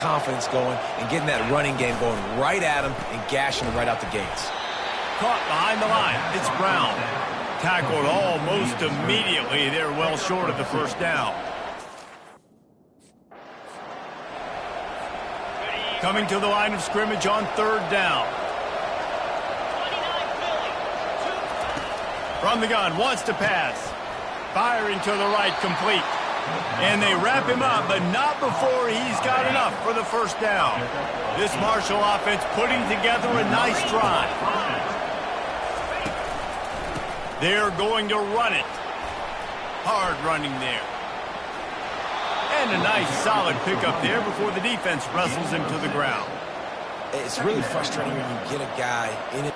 confidence going and getting that running game going right at him and gashing him right out the gates. Caught behind the line. It's Brown. Tackled almost immediately. They're well short of the first down. Coming to the line of scrimmage on third down. From the gun, wants to pass. Firing to the right, complete. And they wrap him up, but not before he's got enough for the first down. This Marshall offense putting together a nice drive. They're going to run it. Hard running there. And a nice solid pickup there before the defense wrestles him to the ground. It's really frustrating when you get a guy in it.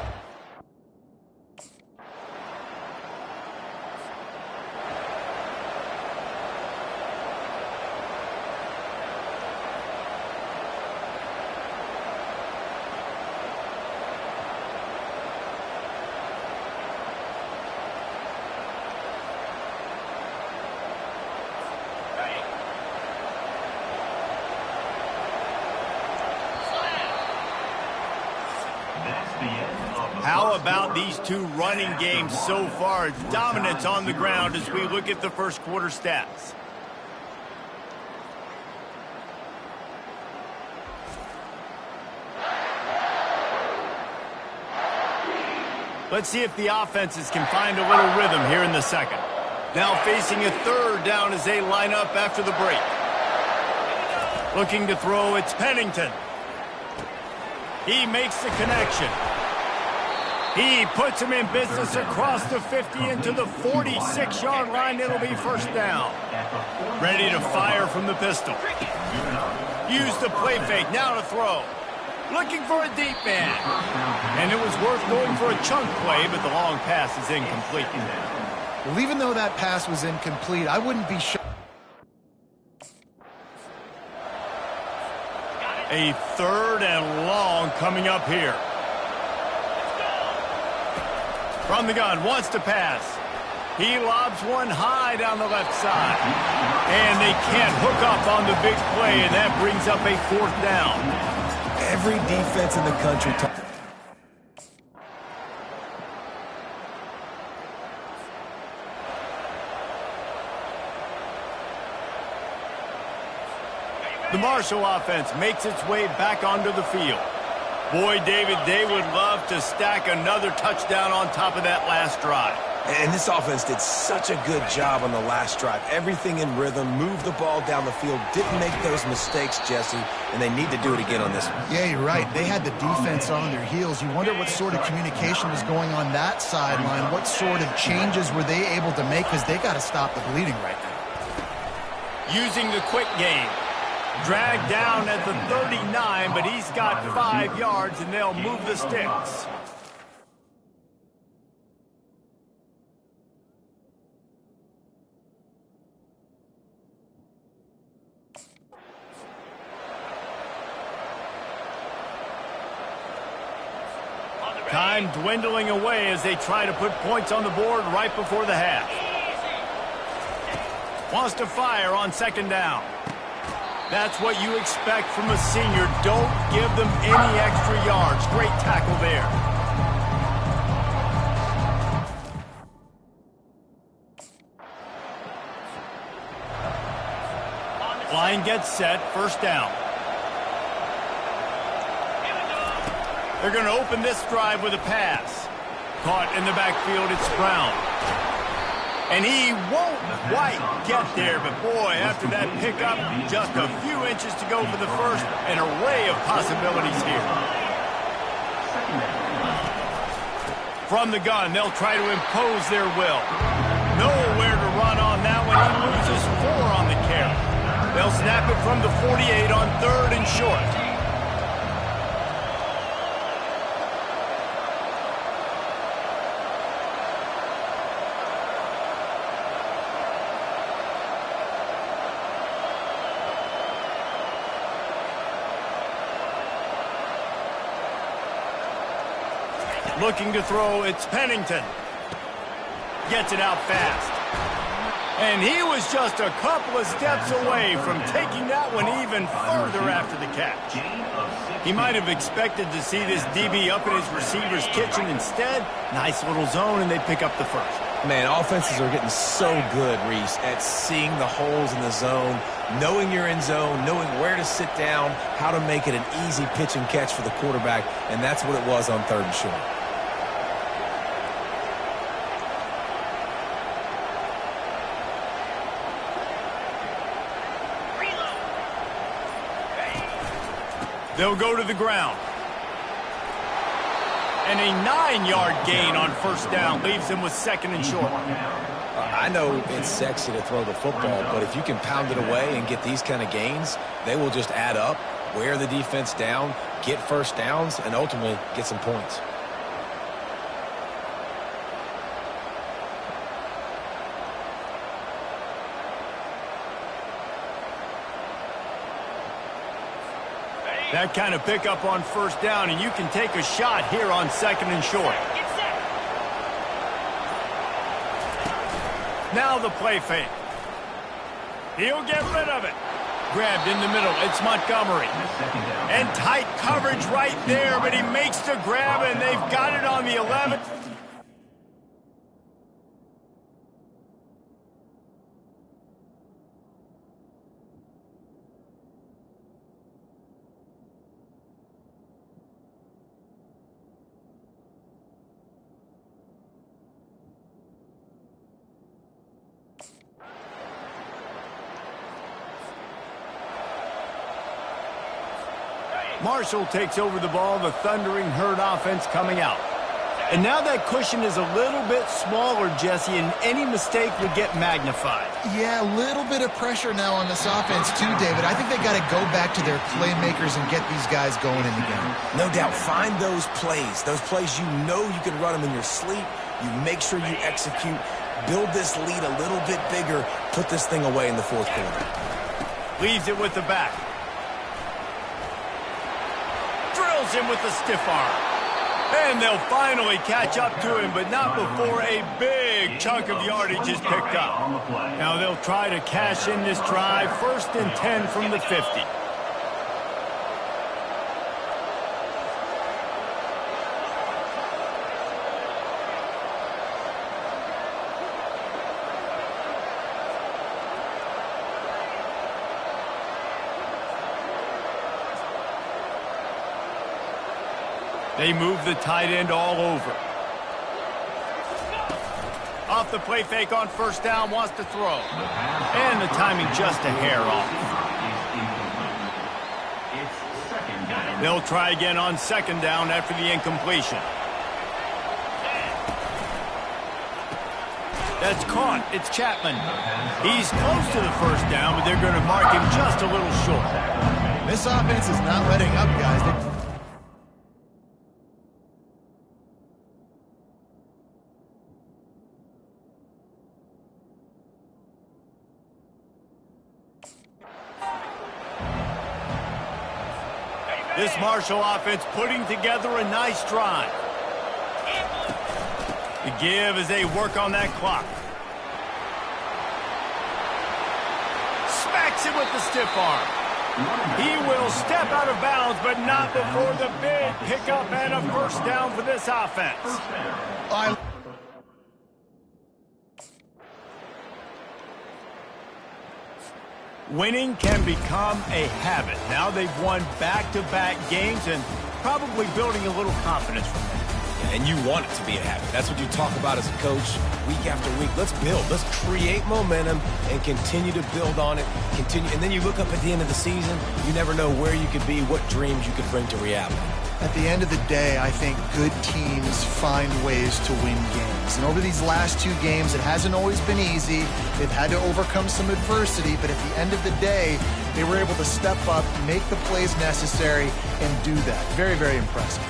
How about these two running games so far? Dominance on the ground as we look at the first quarter stats. Let's see if the offenses can find a little rhythm here in the second. Now facing a third down as they line up after the break. Looking to throw, it's Pennington. He makes the connection. He puts him in business across the 50 into the 46-yard line. It'll be first down. Ready to fire from the pistol. Use the play fake, now to throw. Looking for a deep man. And it was worth going for a chunk play, but the long pass is incomplete. Well, even though that pass was incomplete, I wouldn't be shocked. A third and long coming up here. From the gun, wants to pass. He lobs one high down the left side. And they can't hook up on the big play, and that brings up a fourth down. Every defense in the country. The Marshall offense makes its way back onto the field. Boy, David, they would love to stack another touchdown on top of that last drive. And this offense did such a good job on the last drive. Everything in rhythm, moved the ball down the field, didn't make those mistakes, Jesse, and they need to do it again on this one. Yeah, you're right. They had the defense on their heels. You wonder what sort of communication was going on that sideline. What sort of changes were they able to make, because they got to stop the bleeding right now. Using the quick game. Dragged down at the 39, but he's got 5 yards, and they'll move the sticks. Time dwindling away as they try to put points on the board right before the half. Wants to fire on second down. That's what you expect from a senior. Don't give them any extra yards. Great tackle there. Line gets set, first down. They're going to open this drive with a pass. Caught in the backfield, it's Brown. And he won't quite get there, but boy, after that pickup, just a few inches to go for the first. An array of possibilities here. From the gun, they'll try to impose their will. Nowhere to run on that one. He loses 4 on the carry. They'll snap it from the 48 on third and short. Looking to throw, it's Pennington. Gets it out fast. And he was just a couple of steps away from taking that one even further after the catch. He might have expected to see this DB up in his receiver's kitchen. Instead, nice little zone, and they pick up the first. Man, offenses are getting so good, Reese, at seeing the holes in the zone, knowing you're in zone, knowing where to sit down, how to make it an easy pitch and catch for the quarterback, and that's what it was on 3rd and short. They'll go to the ground. And a 9-yard gain on 1st down leaves him with 2nd and short. I know it's sexy to throw the football, but if you can pound it away and get these kind of gains, they will just add up, wear the defense down, get 1st downs, and ultimately get some points. That kind of pickup on 1st down, and you can take a shot here on 2nd and short. Now the play fake. He'll get rid of it. Grabbed in the middle. It's Montgomery. And tight coverage right there, but he makes the grab, and they've got it on the 11th. Marshall takes over the ball, the Thundering Herd offense coming out. And now that cushion is a little bit smaller, Jesse, and any mistake would get magnified. Yeah, a little bit of pressure now on this offense too, David. I think they got to go back to their playmakers and get these guys going in the game. No doubt, find those plays you know you can run them in your sleep. You make sure you execute, build this lead a little bit bigger, put this thing away in the 4th quarter. Leaves it with the back. Drills him with the stiff arm. And they'll finally catch up to him, but not before a big chunk of yardage is picked up. Now they'll try to cash in this drive. 1st and 10 from the 50. They move the tight end all over. Off the play fake on 1st down, wants to throw. And the timing just a hair off. They'll try again on 2nd down after the incompletion. That's caught. It's Chapman. He's close to the 1st down, but they're going to mark him just a little short. This offense is not letting up, guys. This Marshall offense putting together a nice drive. The give as they work on that clock. Smacks it with the stiff arm. He will step out of bounds, but not before the big pickup and a 1st down for this offense. Winning can become a habit. Now they've won back-to-back games and probably building a little confidence from that. And you want it to be a habit. That's what you talk about as a coach week after week. Let's build. Let's create momentum and continue to build on it. And then you look up at the end of the season, you never know where you could be, what dreams you could bring to reality. At the end of the day, I think good teams find ways to win games. And over these last 2 games, it hasn't always been easy. They've had to overcome some adversity, but at the end of the day, they were able to step up, make the plays necessary, and do that. Very, very impressive.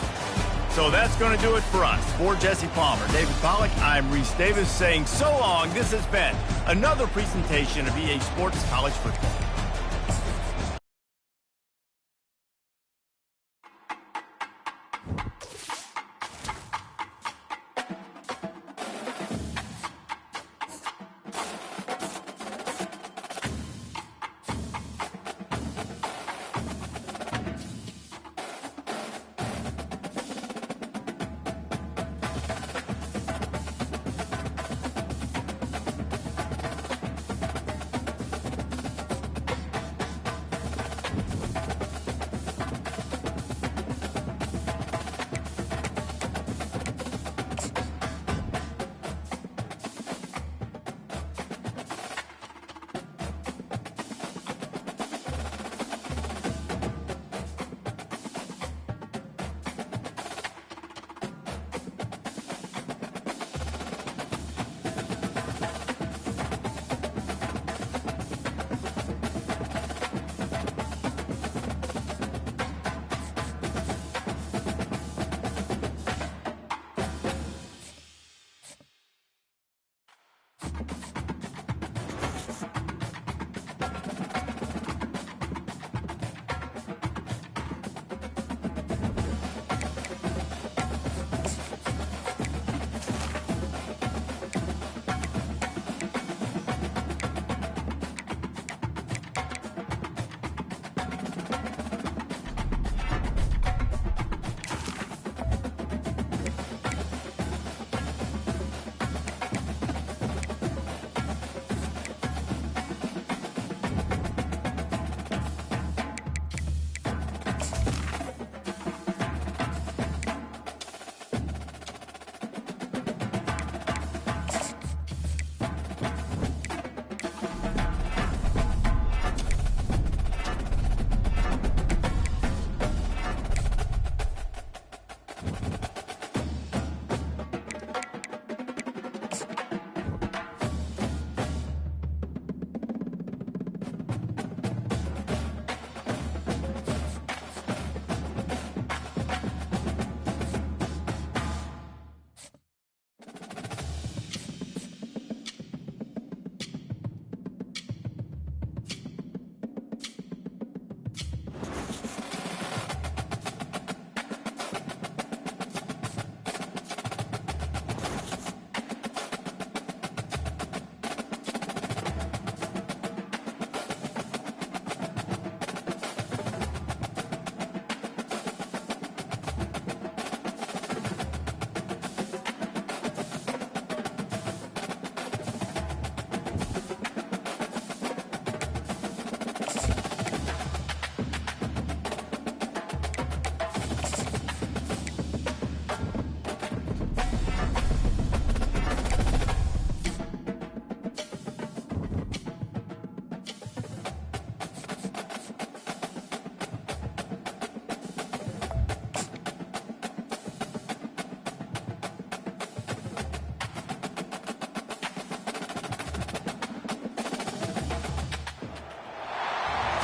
So that's going to do it for us. For Jesse Palmer, David Pollack, I'm Reese Davis saying so long. This has been another presentation of EA Sports College Football.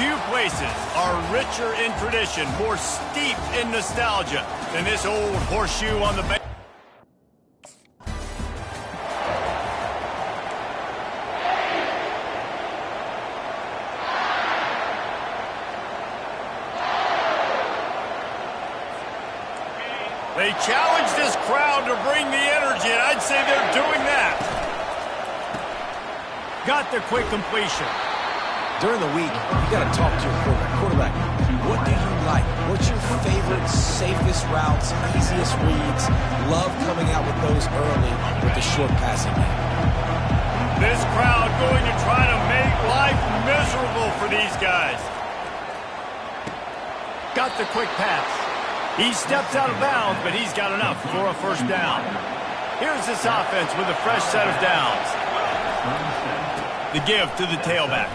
Few places are richer in tradition, more steeped in nostalgia than this old horseshoe on the bank. They challenge this crowd to bring the energy, and I'd say they're doing that. Got the quick completion. During the week, you got to talk to your quarterback. Quarterback, what do you like? What's your favorite, safest routes, easiest reads? Love coming out with those early with the short passing game. This crowd going to try to make life miserable for these guys. Got the quick pass. He steps out of bounds, but he's got enough for a first down. Here's this offense with a fresh set of downs. The give to the tailback.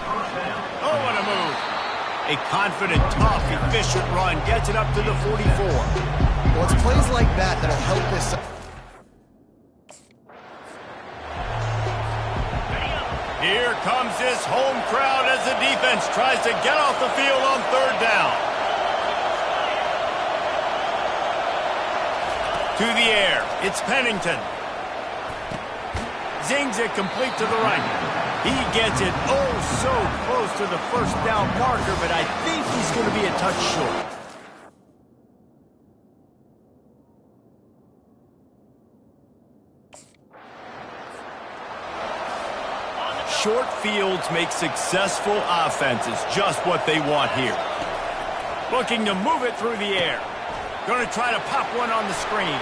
Oh, what a move. A confident, tough, efficient run gets it up to the 44. Well, it's plays like that that'll help this. Here comes this home crowd as the defense tries to get off the field on third down. To the air, it's Pennington. Zings it complete to the right. He gets it oh so close to the first down marker, but I think he's going to be a touch short. Short fields make successful offenses just what they want here. Looking to move it through the air. Going to try to pop one on the screen.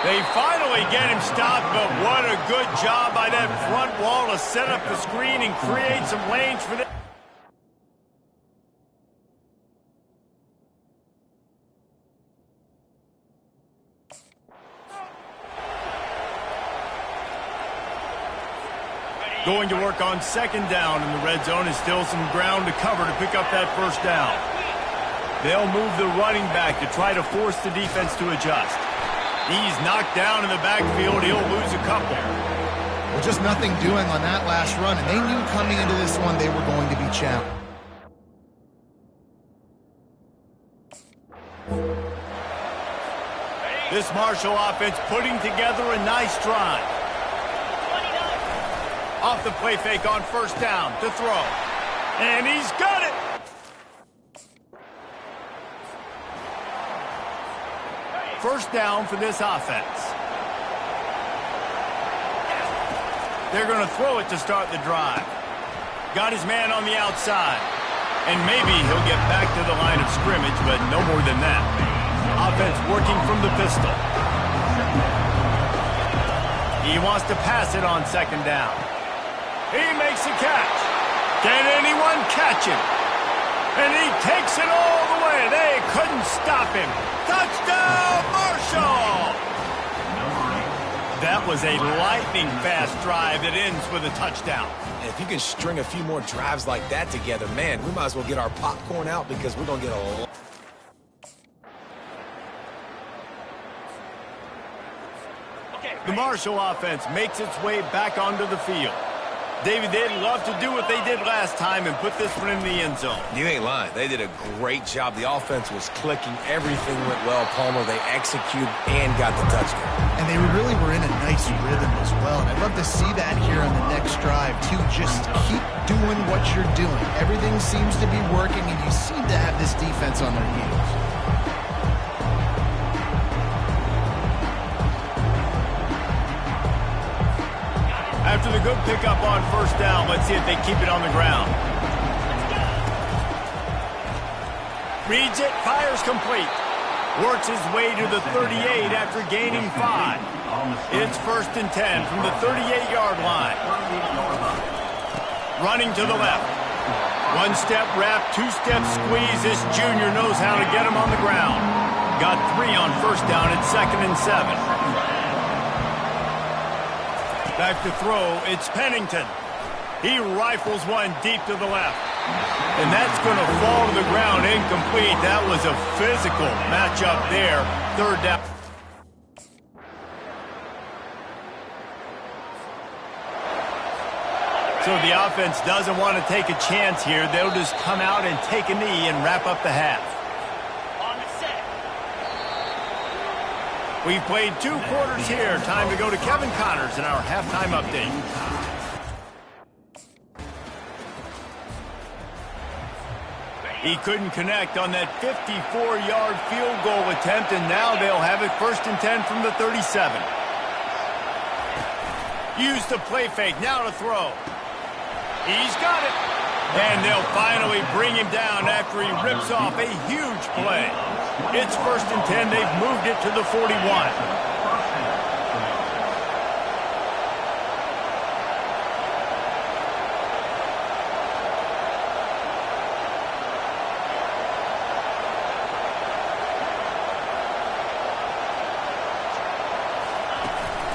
They finally get him stopped, but what a good job by that front wall to set up the screen and create some lanes for them. Going to work on second down in the red zone, is still some ground to cover to pick up that first down. They'll move the running back to try to force the defense to adjust. He's knocked down in the backfield. He'll lose a couple. Well, just nothing doing on that last run, and they knew coming into this one they were going to be challenged. This Marshall offense putting together a nice drive. Off the play fake on first down to throw. And he's got it. First down for this offense. They're going to throw it to start the drive. Got his man on the outside. And maybe he'll get back to the line of scrimmage, but no more than that. Offense working from the pistol. He wants to pass it on second down. He makes a catch. Can anyone catch him? And he takes it all the way. They couldn't stop him. Touchdown, Marshall! That was a lightning-fast drive that ends with a touchdown. And if you can string a few more drives like that together, man, we might as well get our popcorn out because we're going to get a lot. The Marshall offense makes its way back onto the field. David, they'd love to do what they did last time and put this one in the end zone. You ain't lying. They did a great job. The offense was clicking. Everything went well, Palmer. They executed and got the touchdown. And they really were in a nice rhythm as well. And I'd love to see that here on the next drive, too. Just keep doing what you're doing. Everything seems to be working, and you seem to have this defense on their heels. After the good pickup on first down, let's see if they keep it on the ground. Reads it, fires complete. Works his way to the 38 after gaining 5. It's 1st and 10 from the 38-yard line. Running to the left. One-step wrap, two-step squeeze. This junior knows how to get him on the ground. Got 3 on first down at 2nd and 7. Back to throw, it's Pennington. He rifles one deep to the left. And that's going to fall to the ground incomplete. That was a physical matchup there. Third down. So the offense doesn't want to take a chance here. They'll just come out and take a knee and wrap up the half. On the set. We've played 2 quarters here. Time to go to Kevin Connors in our halftime update. He couldn't connect on that 54-yard field goal attempt, and now they'll have it 1st and 10 from the 37. Use the play fake, now to throw. He's got it. And they'll finally bring him down after he rips off a huge play. It's 1st and 10. They've moved it to the 41.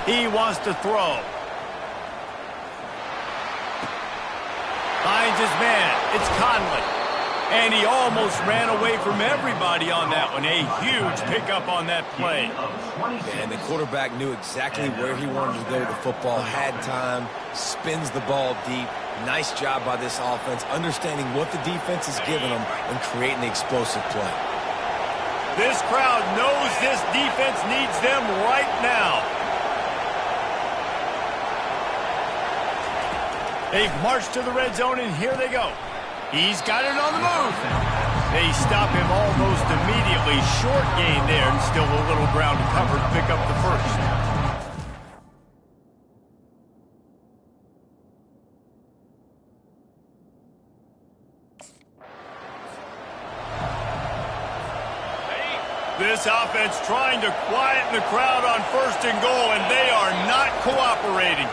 He wants to throw. Finds his man. It's Conley. And he almost ran away from everybody on that one. A huge pickup on that play. And the quarterback knew exactly where he wanted to go with the football, had time, spins the ball deep. Nice job by this offense, understanding what the defense is giving them and creating the explosive play. This crowd knows this defense needs them right now. They've marched to the red zone, and here they go. He's got it on the move. They stop him almost immediately. Short gain there, and still a little ground to cover to pick up the first. This offense trying to quieten the crowd on 1st and goal, and they are not cooperating.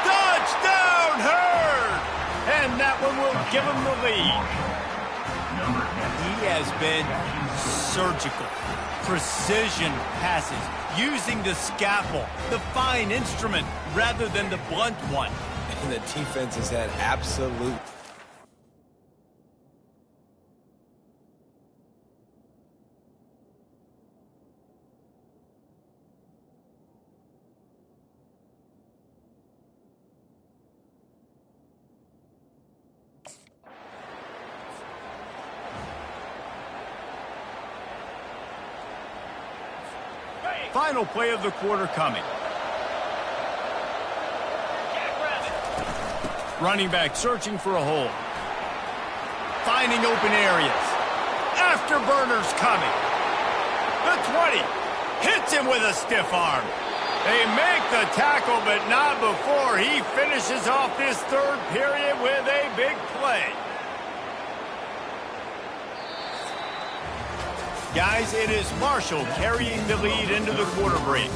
Touchdown, Hurd! And that one will give him the lead. He has been surgical. Precision passes, using the scalpel, the fine instrument, rather than the blunt one. And the defense has had absolute... Final play of the quarter coming. Running back searching for a hole. Finding open areas. Afterburners coming. The 20. Hits him with a stiff arm. They make the tackle, but not before he finishes off this 3rd period with a big play. Guys, it is Marshall carrying the lead into the quarter break.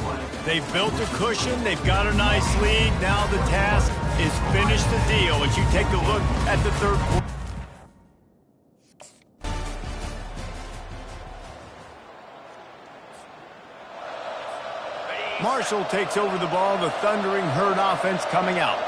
They've built a cushion. They've got a nice lead. Now the task is finish the deal as you take a look at the 3rd quarter. Marshall takes over the ball. The thundering Herd offense coming out.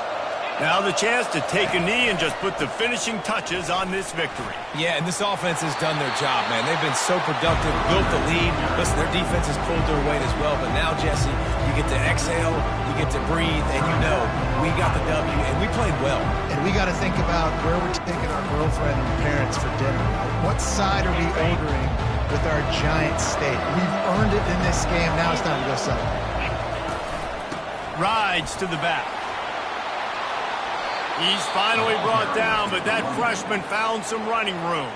Now the chance to take a knee and just put the finishing touches on this victory. Yeah, and this offense has done their job, man. They've been so productive, built the lead. Listen, their defense has pulled their weight as well. But now, Jesse, you get to exhale, you get to breathe, and you know we got the W, and we played well. And we got to think about where we're taking our girlfriend and parents for dinner. What side are we ordering with our giant steak? We've earned it in this game. Now it's time to go celebrate. Rides to the back. He's finally brought down, but that freshman found some running room.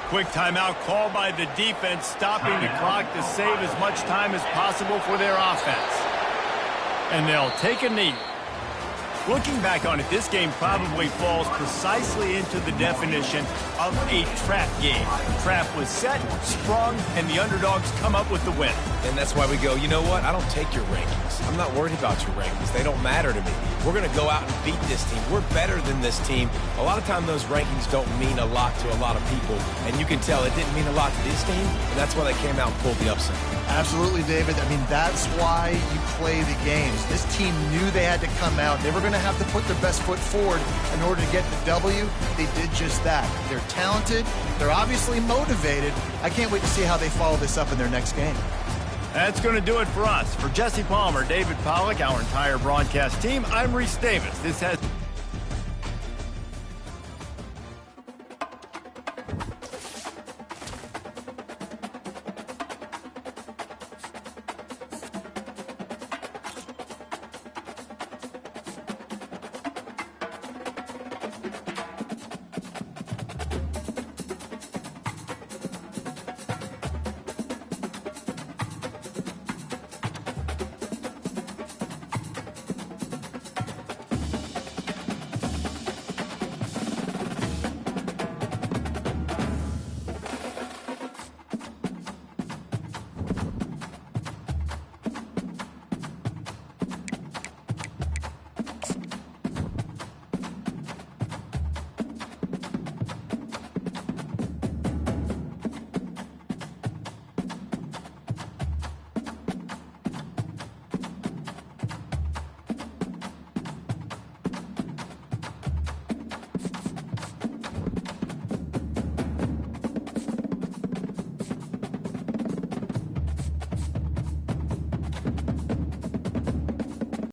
Quick timeout called by the defense, stopping the clock to save as much time as possible for their offense. And they'll take a knee. Looking back on it, this game probably falls precisely into the definition of a trap game. Trap was set, sprung, and the underdogs come up with the win. And that's why we go, you know what? I don't take your rankings. I'm not worried about your rankings. They don't matter to me. We're going to go out and beat this team. We're better than this team. A lot of times those rankings don't mean a lot to a lot of people. And you can tell it didn't mean a lot to this team. And that's why they came out and pulled the upset. Absolutely, David. I mean, that's why you play the games. This team knew they had to come out. They were going to have to put their best foot forward in order to get the W. They did just that. They're talented. They're obviously motivated. I can't wait to see how they follow this up in their next game. That's going to do it for us. For Jesse Palmer, David Pollack, our entire broadcast team, I'm Reese Davis. This has...